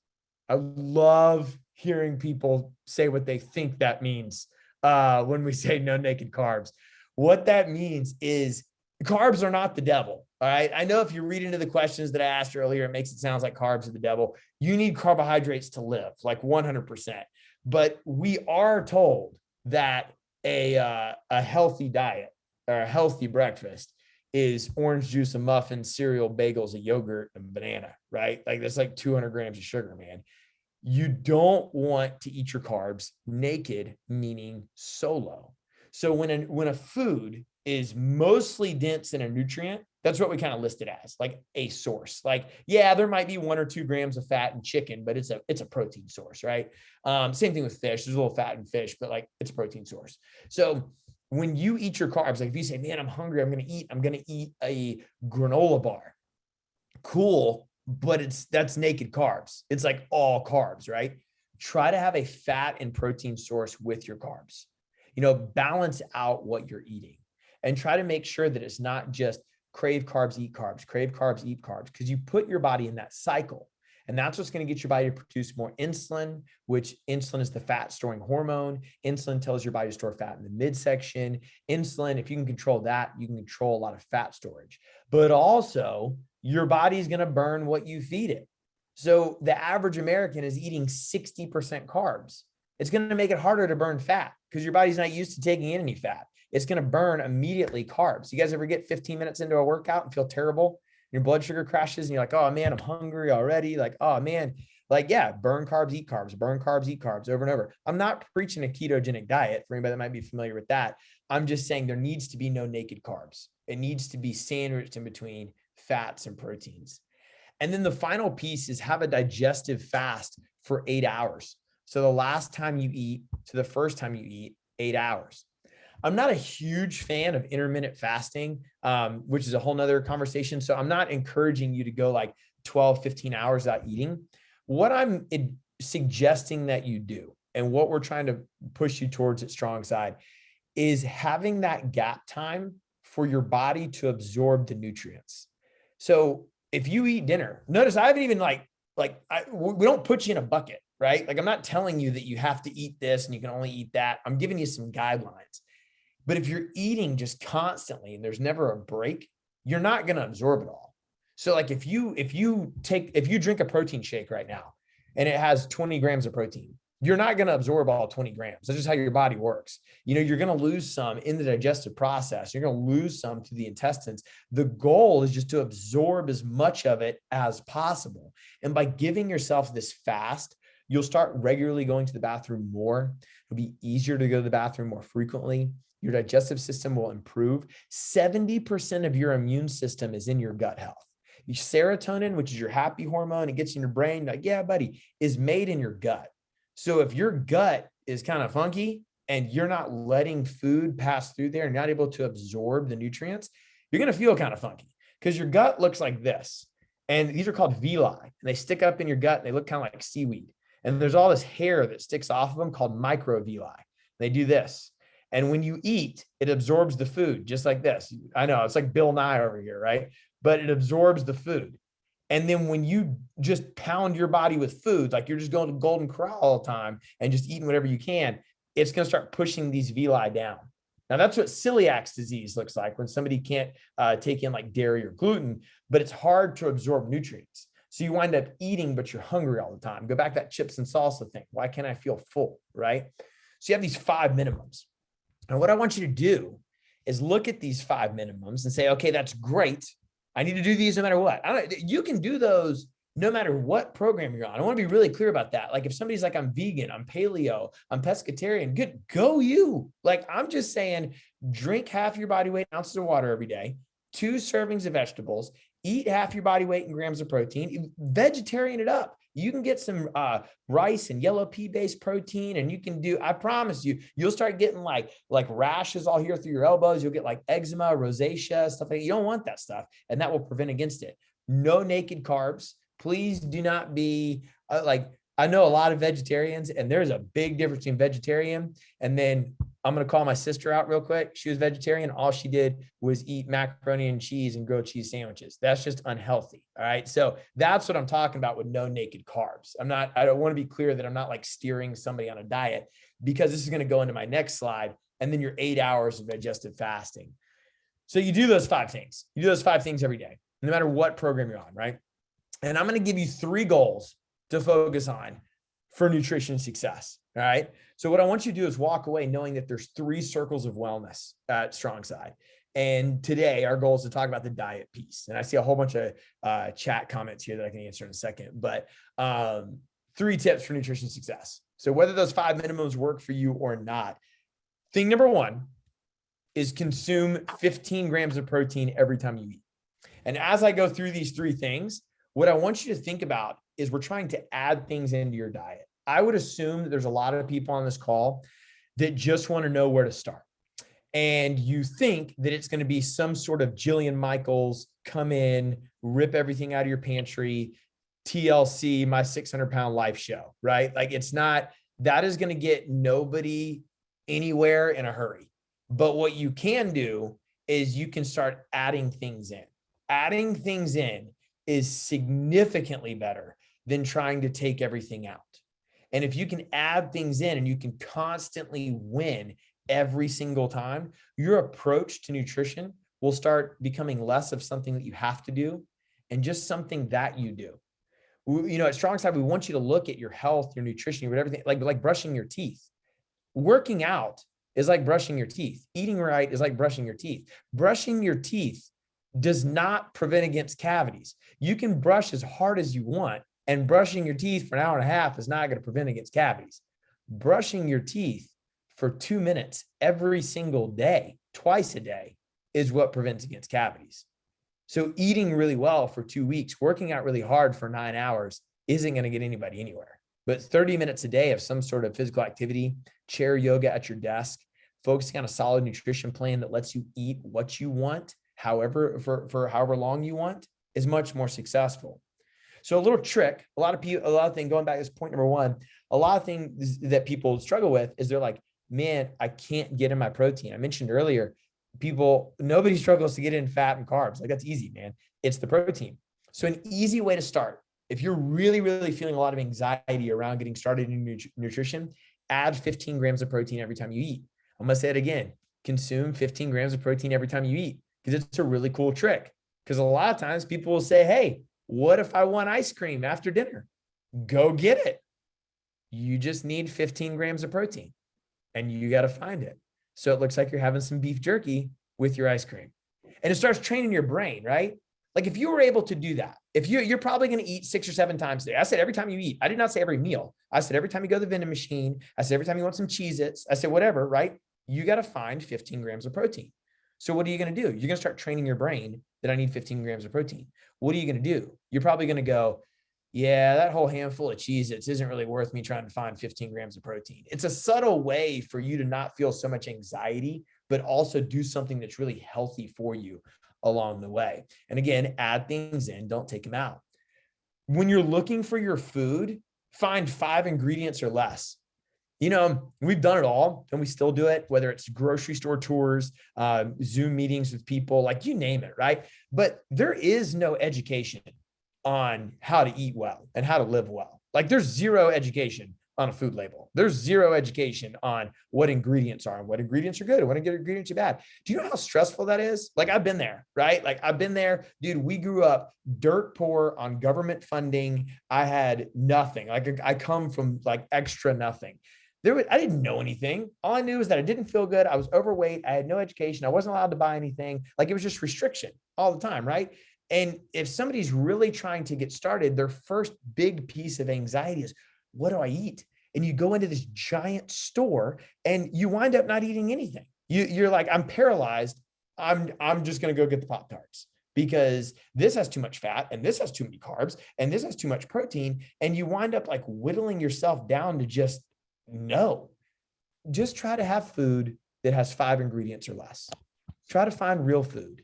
I love hearing people say what they think that means when we say no naked carbs. What that means is carbs are not the devil. All right. I know if you read into the questions that I asked earlier, it makes it sound like carbs are the devil. You need carbohydrates to live, like 100%. But we are told that a healthy diet or a healthy breakfast is orange juice, a muffin, cereal, bagels, a yogurt, and banana, right? Like that's like 200 grams of sugar, man. You don't want to eat your carbs naked, meaning solo. So when a food is mostly dense in a nutrient, that's what we kind of list it as, like a source. Like, yeah, there might be 1 or 2 grams of fat in chicken, but it's a protein source, right? Same thing with fish. There's a little fat in fish, but like it's a protein source. So when you eat your carbs, like if you say, man, I'm hungry, I'm going to eat a granola bar. Cool. But that's naked carbs. It's like all carbs, right? Try to have a fat and protein source with your carbs. Balance out what you're eating and try to make sure that it's not just crave carbs, eat carbs, crave carbs, eat carbs, because you put your body in that cycle. And that's what's going to get your body to produce more insulin, which insulin is the fat storing hormone. Insulin tells your body to store fat in the midsection. Insulin, if you can control that, you can control a lot of fat storage. But also, your body is going to burn what you feed it. So the average American is eating 60% carbs. It's going to make it harder to burn fat because your body's not used to taking in any fat. It's going to burn immediately carbs. You guys ever get 15 minutes into a workout and feel terrible? Your blood sugar crashes and you're like, oh man, I'm hungry already. Like, oh man, like, yeah, burn carbs, eat carbs, burn carbs, eat carbs over and over. I'm not preaching a ketogenic diet for anybody that might be familiar with that. I'm just saying there needs to be no naked carbs. It needs to be sandwiched in between fats and proteins. And then the final piece is have a digestive fast for 8 hours. So the last time you eat to the first time you eat, 8 hours. I'm not a huge fan of intermittent fasting, which is a whole nother conversation. So I'm not encouraging you to go like 12, 15 hours without eating. What I'm suggesting that you do, and what we're trying to push you towards at StrongSide, is having that gap time for your body to absorb the nutrients. So if you eat dinner, notice I haven't even we don't put you in a bucket, right? Like I'm not telling you that you have to eat this and you can only eat that. I'm giving you some guidelines. But if you're eating just constantly and there's never a break, you're not going to absorb it all. So like if you drink a protein shake right now and it has 20 grams of protein, you're not going to absorb all 20 grams. That's just how your body works. You're going to lose some in the digestive process. You're going to lose some to the intestines. The goal is just to absorb as much of it as possible. And by giving yourself this fast, you'll start regularly going to the bathroom more. It'll be easier to go to the bathroom more frequently. Your digestive system will improve. 70% of your immune system is in your gut health. Your serotonin, which is your happy hormone, it gets in your brain, like, yeah, buddy, is made in your gut. So if your gut is kind of funky and you're not letting food pass through there and not able to absorb the nutrients, you're going to feel kind of funky because your gut looks like this. And these are called villi, and they stick up in your gut and they look kind of like seaweed. And there's all this hair that sticks off of them called microvilli. They do this. And when you eat, it absorbs the food just like this. I know it's like Bill Nye over here, right? But it absorbs the food. And then when you just pound your body with food, like you're just going to Golden Corral all the time and just eating whatever you can, it's going to start pushing these villi down. Now, that's what celiac disease looks like when somebody can't take in like dairy or gluten, but it's hard to absorb nutrients. So you wind up eating, but you're hungry all the time. Go back to that chips and salsa thing. Why can't I feel full, right? So you have these 5 minimums. And what I want you to do is look at these 5 minimums and say, okay, that's great. I need to do these no matter what. You can do those no matter what program you're on. I want to be really clear about that. Like if somebody's like, I'm vegan, I'm paleo, I'm pescatarian, good, go you. Like I'm just saying, drink half your body weight in ounces of water every day, 2 servings of vegetables, eat half your body weight in grams of protein, vegetarian it up. You can get some rice and yellow pea-based protein, and you can do, I promise you, you'll start getting like rashes all here through your elbows. You'll get like eczema, rosacea, stuff like that. You don't want that stuff, and that will prevent against it. No naked carbs. Please do not be I know a lot of vegetarians, and there's a big difference between vegetarian and then I'm going to call my sister out real quick. She was vegetarian. All she did was eat macaroni and cheese and grilled cheese sandwiches. That's just unhealthy. All right. So that's what I'm talking about with no naked carbs. I don't want to be clear that I'm not like steering somebody on a diet, because this is going to go into my next slide. And then your 8 hours of digestive fasting. So you do those 5 things. You do those 5 things every day, no matter what program you're on. Right. And I'm going to give you 3 goals to focus on for nutrition success. All right. So what I want you to do is walk away knowing that there's 3 circles of wellness at StrongSide. And today our goal is to talk about the diet piece. And I see a whole bunch of chat comments here that I can answer in a second, but 3 tips for nutrition success. So whether those 5 minimums work for you or not, thing number 1 is consume 15 grams of protein every time you eat. And as I go through these 3 things, what I want you to think about is we're trying to add things into your diet. I would assume that there's a lot of people on this call that just want to know where to start. And you think that it's going to be some sort of Jillian Michaels, come in, rip everything out of your pantry, TLC, my 600-pound life show, right? Like it's not, that is going to get nobody anywhere in a hurry. But what you can do is you can start adding things in. Adding things in is significantly better than trying to take everything out. And if you can add things in and you can constantly win every single time, your approach to nutrition will start becoming less of something that you have to do and just something that you do. You know, at StrongSide, we want you to look at your health, your nutrition, your everything, like brushing your teeth. Working out is like brushing your teeth. Eating right is like brushing your teeth. Brushing your teeth does not prevent against cavities. You can brush as hard as you want, and brushing your teeth for an hour and a half is not going to prevent against cavities. Brushing your teeth for 2 minutes every single day, twice a day, is what prevents against cavities. So eating really well for 2 weeks, working out really hard for 9 hours isn't going to get anybody anywhere. But 30 minutes a day of some sort of physical activity, chair yoga at your desk, focusing on a solid nutrition plan that lets you eat what you want, however, for however long you want, is much more successful. So a little trick, a lot of things, going back to this point number 1, a lot of things that people struggle with is they're like, man, I can't get in my protein. I mentioned earlier, nobody struggles to get in fat and carbs. Like that's easy, man. It's the protein. So an easy way to start, if you're really, really feeling a lot of anxiety around getting started in nutrition, add 15 grams of protein every time you eat. I'm going to say it again, consume 15 grams of protein every time you eat, because it's a really cool trick. Because a lot of times people will say, hey, what if I want ice cream after dinner? Go get it. You just need 15 grams of protein and you got to find it. So it looks like you're having some beef jerky with your ice cream, and it starts training your brain, right? Like if you were able to do that, if you're probably going to eat 6 or 7 times a day. I said every time you eat. I did not say every meal. I said every time you go to the vending machine. I said every time you want some Cheez-Its. I said whatever, right? You got to find 15 grams of protein. So what are you going to do? You're going to start training your brain that I need 15 grams of protein. What are you going to do? You're probably going to go, yeah, that whole handful of Cheez-Its isn't really worth me trying to find 15 grams of protein. It's a subtle way for you to not feel so much anxiety, but also do something that's really healthy for you. along the way. And again, add things in, don't take them out. When you're looking for your food, find 5 ingredients or less. You know, we've done it all and we still do it, whether it's grocery store tours, Zoom meetings with people, like you name it, right? But there is no education on how to eat well and how to live well. Like there's zero education on a food label. There's zero education on what ingredients are and what ingredients are good and what ingredients are bad. Do you know how stressful that is? Like I've been there, right? Like I've been there, dude. We grew up dirt poor on government funding. I had nothing. Like I come from like extra nothing. I didn't know anything. All I knew is that I didn't feel good. I was overweight. I had no education. I wasn't allowed to buy anything. Like it was just restriction all the time, right? And if somebody's really trying to get started, their first big piece of anxiety is, what do I eat? And you go into this giant store and you wind up not eating anything. You're like, I'm paralyzed. I'm just going to go get the Pop-Tarts because this has too much fat and this has too many carbs and this has too much protein. And you wind up like whittling yourself down to just no. Just try to have food that has 5 ingredients or less. Try to find real food.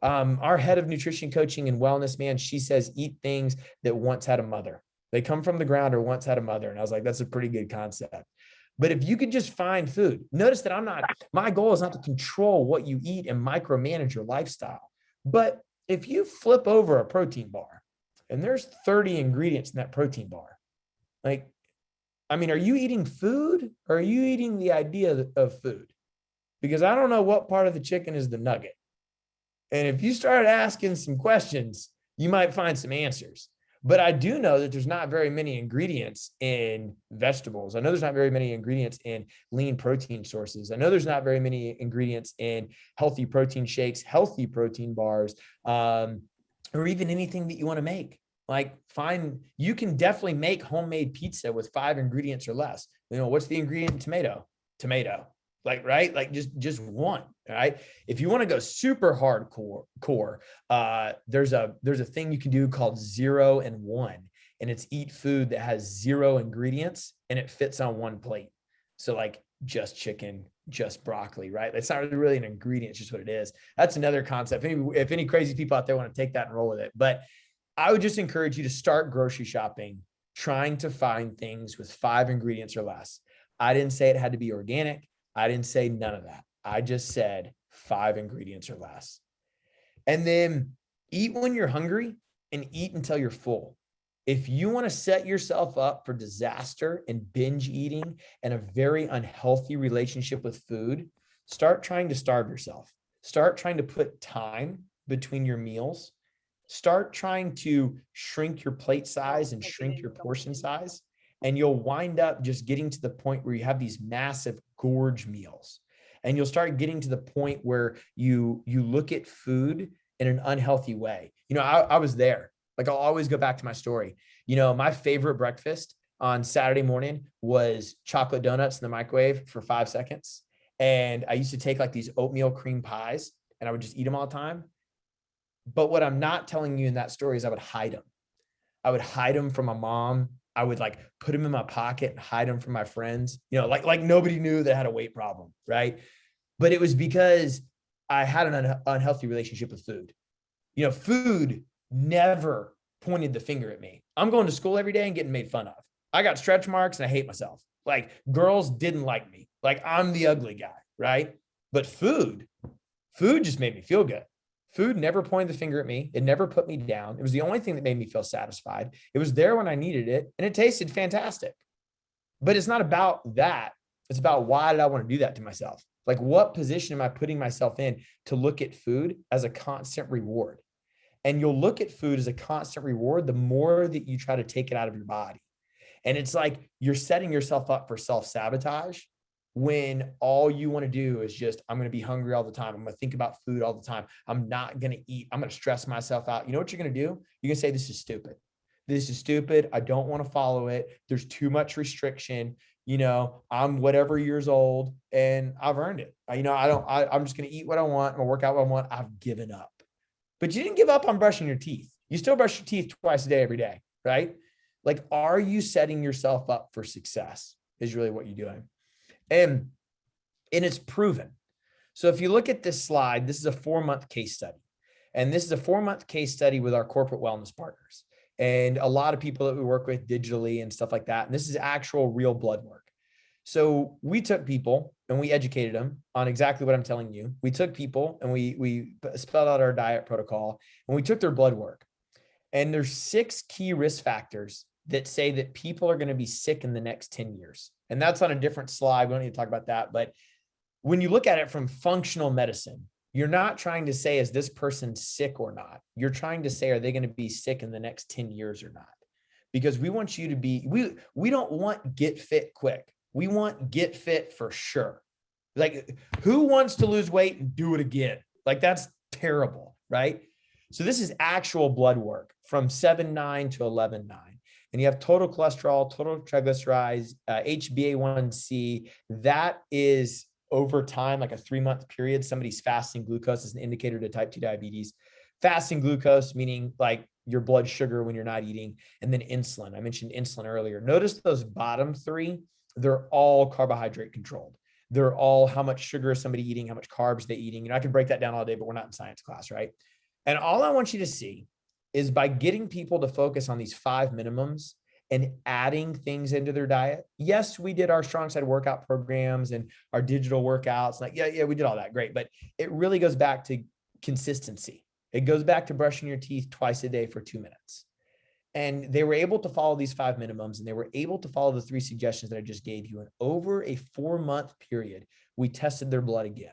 Our head of nutrition coaching and wellness, man, she says, eat things that once had a mother. They come from the ground or once had a mother. And I was like, that's a pretty good concept. But if you could just find food, notice that my goal is not to control what you eat and micromanage your lifestyle. But if you flip over a protein bar and there's 30 ingredients in that protein bar, like, I mean, are you eating food or are you eating the idea of food? Because I don't know what part of the chicken is the nugget. And if you start asking some questions, you might find some answers. But I do know that there's not very many ingredients in vegetables. I know there's not very many ingredients in lean protein sources. I know there's not very many ingredients in healthy protein shakes, healthy protein bars, or even anything that you want to make. Like you can definitely make homemade pizza with 5 ingredients or less. You know, what's the ingredient in tomato? Tomato. Like, right? Like just one, right? If you want to go super hardcore, there's a thing you can do called 0 and 1, and it's eat food that has 0 ingredients and it fits on one plate. So like just chicken, just broccoli, right? That's not really an ingredient, it's just what it is. That's another concept. If any crazy people out there want to take that and roll with it, but I would just encourage you to start grocery shopping, trying to find things with 5 ingredients or less. I didn't say it had to be organic. I didn't say none of that. I just said 5 ingredients or less. And then eat when you're hungry and eat until you're full. If you want to set yourself up for disaster and binge eating and a very unhealthy relationship with food, start trying to starve yourself. Start trying to put time between your meals. Start trying to shrink your plate size and shrink your portion size. And you'll wind up just getting to the point where you have these massive gorge meals. And you'll start getting to the point where you look at food in an unhealthy way. You know, I was there. Like I'll always go back to my story. You know, my favorite breakfast on Saturday morning was chocolate donuts in the microwave for 5 seconds. And I used to take like these oatmeal cream pies and I would just eat them all the time. But what I'm not telling you in that story is I would hide them. I would hide them from my mom. I would like put them in my pocket and hide them from my friends, you know, like nobody knew that I had a weight problem. Right. But it was because I had an unhealthy relationship with food. You know, food never pointed the finger at me. I'm going to school every day and getting made fun of. I got stretch marks and I hate myself. Like girls didn't like me. Like I'm the ugly guy. Right. But food just made me feel good. Food never pointed the finger at me. It never put me down. It was the only thing that made me feel satisfied. It was there when I needed it and it tasted fantastic. But it's not about that. It's about why did I want to do that to myself? Like what position am I putting myself in to look at food as a constant reward? And you'll look at food as a constant reward the more that you try to take it out of your body. And it's like you're setting yourself up for self-sabotage when all you want to do is just, I'm going to be hungry all the time. I'm going to think about food all the time. I'm not going to eat. I'm going to stress myself out. You know what you're going to do? You're going to say, this is stupid. This is stupid. I don't want to follow it. There's too much restriction. You know, I'm whatever years old and I've earned it. I'm just going to eat what I want. I'm going to work out what I want. I've given up. But you didn't give up on brushing your teeth. You still brush your teeth twice a day, every day, right? Like, are you setting yourself up for success is really what you're doing. And it's proven. So if you look at this slide, this is a 4-month case study. And this is a 4-month case study with our corporate wellness partners and a lot of people that we work with digitally and stuff like that. And this is actual real blood work. So we took people and we educated them on exactly what I'm telling you. We took people and we spelled out our diet protocol and we took their blood work. And there's 6 key risk factors that say that people are going to be sick in the next 10 years. And that's on a different slide. We don't need to talk about that. But when you look at it from functional medicine, you're not trying to say, is this person sick or not? You're trying to say, are they going to be sick in the next 10 years or not? Because we want you to be, we don't want get fit quick. We want get fit for sure. Like, who wants to lose weight and do it again? Like, that's terrible, right? So this is actual blood work from 7/9 to 11/9. And you have total cholesterol, total triglycerides, HbA1c. That is over time, like a 3-month period, somebody's fasting glucose is an indicator to type 2 diabetes. Fasting glucose, meaning like your blood sugar when you're not eating, and then insulin. I mentioned insulin earlier. Notice those bottom 3, they're all carbohydrate controlled. They're all how much sugar is somebody eating, how much carbs they eating. You know, I can break that down all day, but we're not in science class, right? And all I want you to see is by getting people to focus on these 5 minimums and adding things into their diet. Yes, we did our StrongSide workout programs and our digital workouts. Like, yeah, we did all that. Great. But it really goes back to consistency. It goes back to brushing your teeth twice a day for 2 minutes. And they were able to follow these 5 minimums, and they were able to follow the 3 suggestions that I just gave you. And over a 4-month period, we tested their blood again.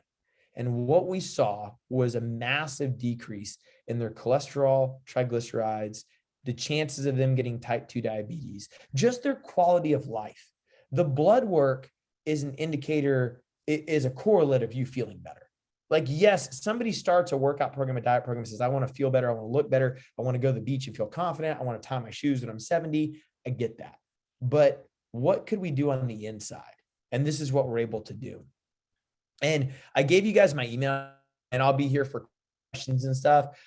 And what we saw was a massive decrease in their cholesterol, triglycerides, the chances of them getting type 2 diabetes, just their quality of life. The blood work is an indicator, it is a correlate of you feeling better. Like, yes, somebody starts a workout program, a diet program, says, I want to feel better. I want to look better. I want to go to the beach and feel confident. I want to tie my shoes when I'm 70. I get that. But what could we do on the inside? And this is what we're able to do. And I gave you guys my email, and I'll be here for questions and stuff.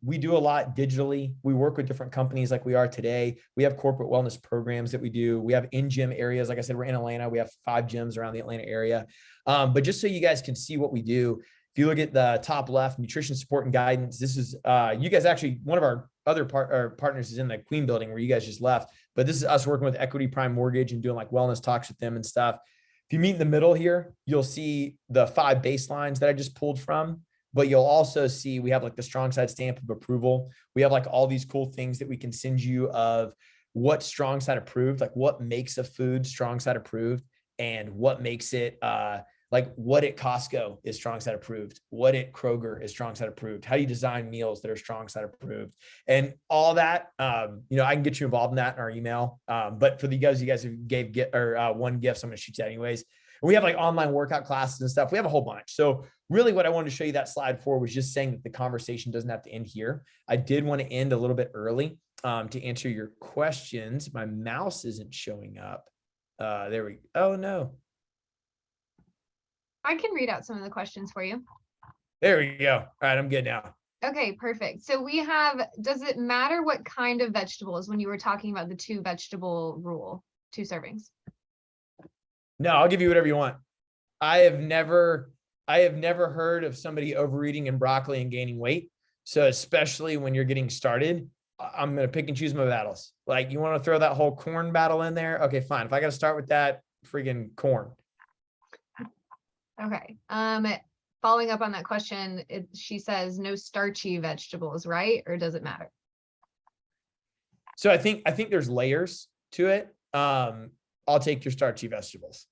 We do a lot digitally. We work with different companies like we are today. We have corporate wellness programs that we do. We have in-gym areas. Like I said, we're in Atlanta. We have 5 gyms around the Atlanta area. But just so you guys can see what we do, if you look at the top left, nutrition support and guidance, this is, you guys actually, one of our other partners is in the Queen building where you guys just left. But this is us working with Equity Prime Mortgage and doing like wellness talks with them and stuff. If you meet in the middle here, you'll see the 5 baselines that I just pulled from. But you'll also see we have like the StrongSide stamp of approval. We have like all these cool things that we can send you of what StrongSide approved, like what makes a food StrongSide approved, and what makes it like what at Costco is StrongSide approved, what at Kroger is StrongSide approved, how do you design meals that are StrongSide approved, and all that. You know, I can get you involved in that in our email. But for you guys who gave one gift, so I'm going to shoot you anyways. We have like online workout classes and stuff. We have a whole bunch. So really what I wanted to show you that slide for was just saying that the conversation doesn't have to end here. I did want to end a little bit early to answer your questions. My mouse isn't showing up. There we go. Oh no. I can read out some of the questions for you. There we go. All right, I'm good now. Okay, perfect. So we have, does it matter what kind of vegetables when you were talking about the 2 vegetable rule, 2 servings? No, I'll give you whatever you want. I have never heard of somebody overeating in broccoli and gaining weight. So especially when you're getting started, I'm going to pick and choose my battles. Like, you want to throw that whole corn battle in there? Okay, fine. If I got to start with that, friggin' corn. Okay. Following up on that question, she says no starchy vegetables, right? Or does it matter? So I think there's layers to it. I'll take your starchy vegetables.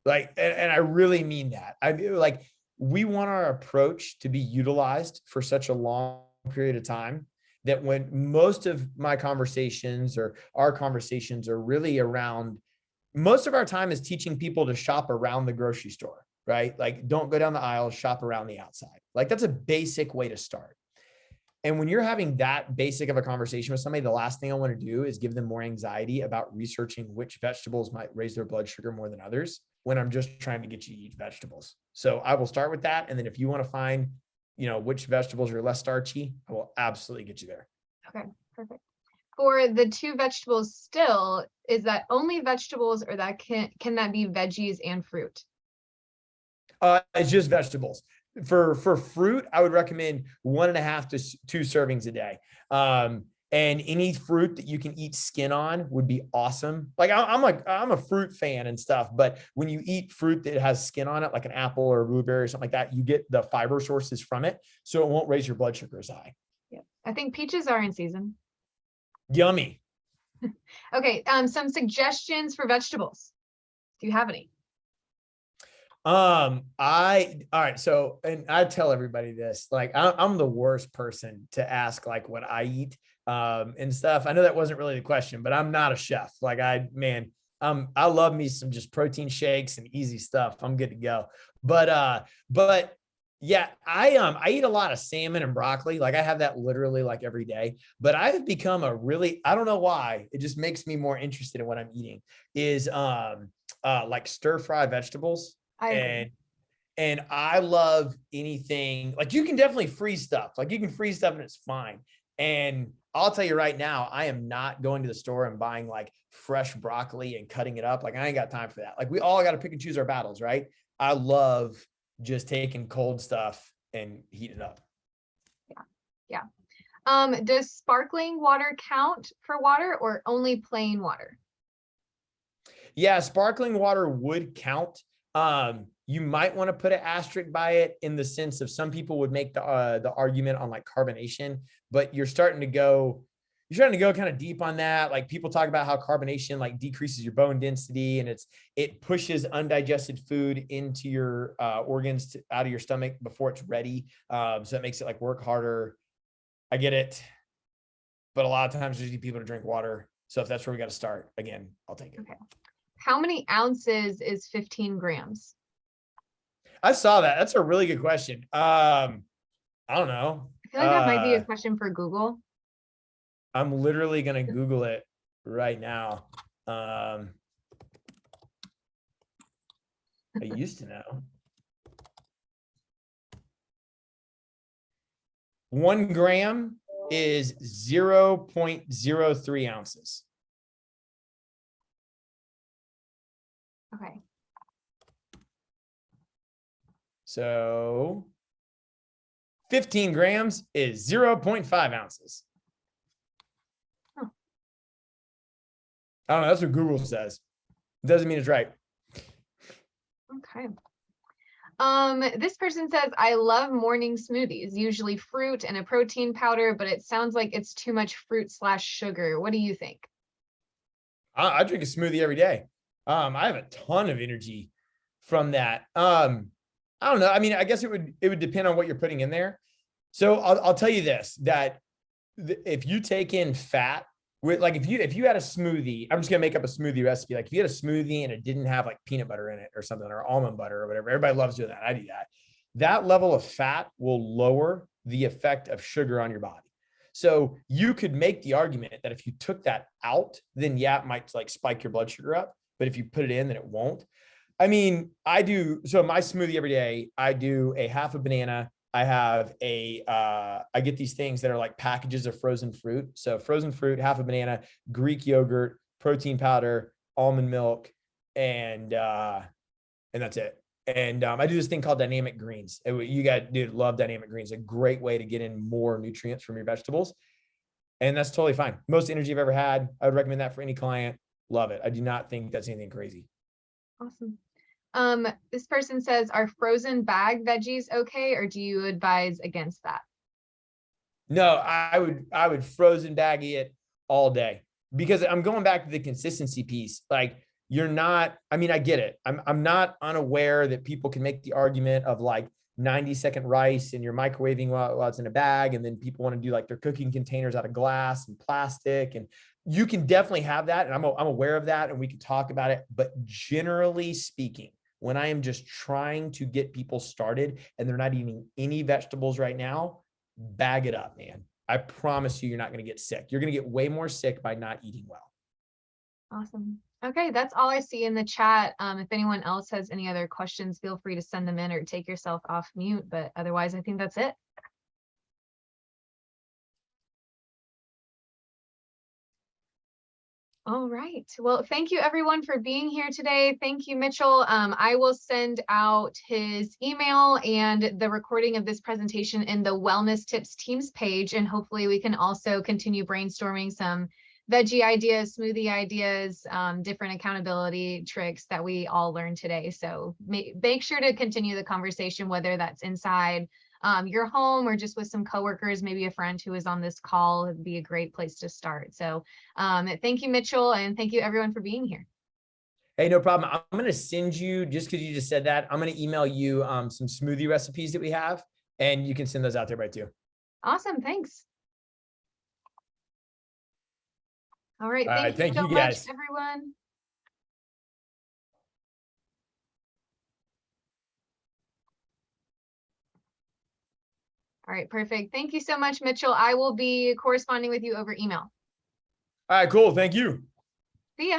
Like, and I really mean that. We want our approach to be utilized for such a long period of time that when most of my conversations or our conversations are really around, most of our time is teaching people to shop around the grocery store, right? Like, don't go down the aisle, shop around the outside. Like, that's a basic way to start. And when you're having that basic of a conversation with somebody, the last thing I want to do is give them more anxiety about researching which vegetables might raise their blood sugar more than others when I'm just trying to get you to eat vegetables. So I will start with that. And then if you want to find, which vegetables are less starchy, I will absolutely get you there. Okay, perfect. For the 2 vegetables still, is that only vegetables, or that can that be veggies and fruit? It's just vegetables. for fruit, I would recommend 1.5 to 2 servings a day. And any fruit that you can eat skin on would be awesome. Like I'm a fruit fan and stuff, but when you eat fruit that has skin on it, like an apple or a blueberry or something like that, you get the fiber sources from it, so it won't raise your blood sugar as high. Yeah, I think peaches are in season. Yummy. Okay, some suggestions for vegetables. Do you have any? All right. So, and I tell everybody this, like, I'm the worst person to ask like what I eat, and stuff. I know that wasn't really the question, but I'm not a chef. Like I love me some just protein shakes and easy stuff. I'm good to go. But yeah, I eat a lot of salmon and broccoli. Like I have that literally like every day, but I've become I don't know why, it just makes me more interested in what I'm eating is, like stir fry vegetables. And I love anything, like you can definitely freeze stuff. Like you can freeze stuff and it's fine. And I'll tell you right now, I am not going to the store and buying like fresh broccoli and cutting it up. Like I ain't got time for that. Like we all got to pick and choose our battles, right? I love just taking cold stuff and heat it up. Yeah. Does sparkling water count for water or only plain water? Yeah, sparkling water would count. You might want to put an asterisk by it in the sense of some people would make the argument on like carbonation, but you're starting to go kind of deep on that. Like people talk about how carbonation like decreases your bone density and it pushes undigested food into your organs out of your stomach before it's ready. So it makes it like work harder. I get it, but a lot of times there's people to drink water. So if that's where we got to start, again, I'll take it. Okay. How many ounces is 15 grams? I saw that. That's a really good question. I don't know. I feel like that might be a question for Google. I'm literally going to Google it right now. I used to know. 1 gram is 0.03 ounces. Okay. So 15 grams is 0.5 ounces. Huh. I don't know. That's what Google says. Doesn't mean it's right. Okay. This person says, I love morning smoothies, usually fruit and a protein powder, but it sounds like it's too much fruit/sugar. What do you think? I drink a smoothie every day. I have a ton of energy from that. I don't know. I mean, I guess it would depend on what you're putting in there. So I'll tell you this, that if you take in fat, with like if you had a smoothie, I'm just gonna make up a smoothie recipe. Like if you had a smoothie and it didn't have like peanut butter in it or something, or almond butter or whatever, everybody loves doing that. I do that. That level of fat will lower the effect of sugar on your body. So you could make the argument that if you took that out, then yeah, it might like spike your blood sugar up. But if you put it in, then it won't. I mean, so my smoothie every day, I do a half a banana. I have I get these things that are like packages of frozen fruit. So frozen fruit, half a banana, Greek yogurt, protein powder, almond milk, and that's it. And I do this thing called dynamic greens. Dude, love dynamic greens. A great way to get in more nutrients from your vegetables. And that's totally fine. Most energy I've ever had. I would recommend that for any client. Love it. I do not think that's anything crazy. Awesome. This person says, are frozen bag veggies okay, or do you advise against that? No, I would frozen baggy it all day, because I'm going back to the consistency piece. Like I mean, I get it. I'm not unaware that people can make the argument of like 90-second rice and you're microwaving while it's in a bag. And then people want to do like their cooking containers out of glass and plastic. And you can definitely have that. And I'm aware of that and we can talk about it. But generally speaking, when I am just trying to get people started and they're not eating any vegetables right now, bag it up, man. I promise you're not going to get sick. You're going to get way more sick by not eating well. Awesome. Okay, that's all I see in the chat. If anyone else has any other questions, feel free to send them in or take yourself off mute. But otherwise, I think that's it. All right. Well, thank you everyone for being here today. Thank you, Mitchell. I will send out his email and the recording of this presentation in the Wellness Tips Teams page, and hopefully we can also continue brainstorming some veggie ideas, smoothie ideas, different accountability tricks that we all learned today. So make sure to continue the conversation, whether that's inside your home or just with some coworkers, maybe a friend who is on this call. It'd be a great place to start. So thank you, Mitchell, and thank you everyone for being here. Hey, no problem. I'm going to send you, just because you just said that, I'm going to email you some smoothie recipes that we have, and you can send those out there by too. Awesome. Thanks. All right. All right, Thank you so much, guys. everyone. All right, perfect. Thank you so much, Mitchell. I will be corresponding with you over email. All right, cool. Thank you. See ya.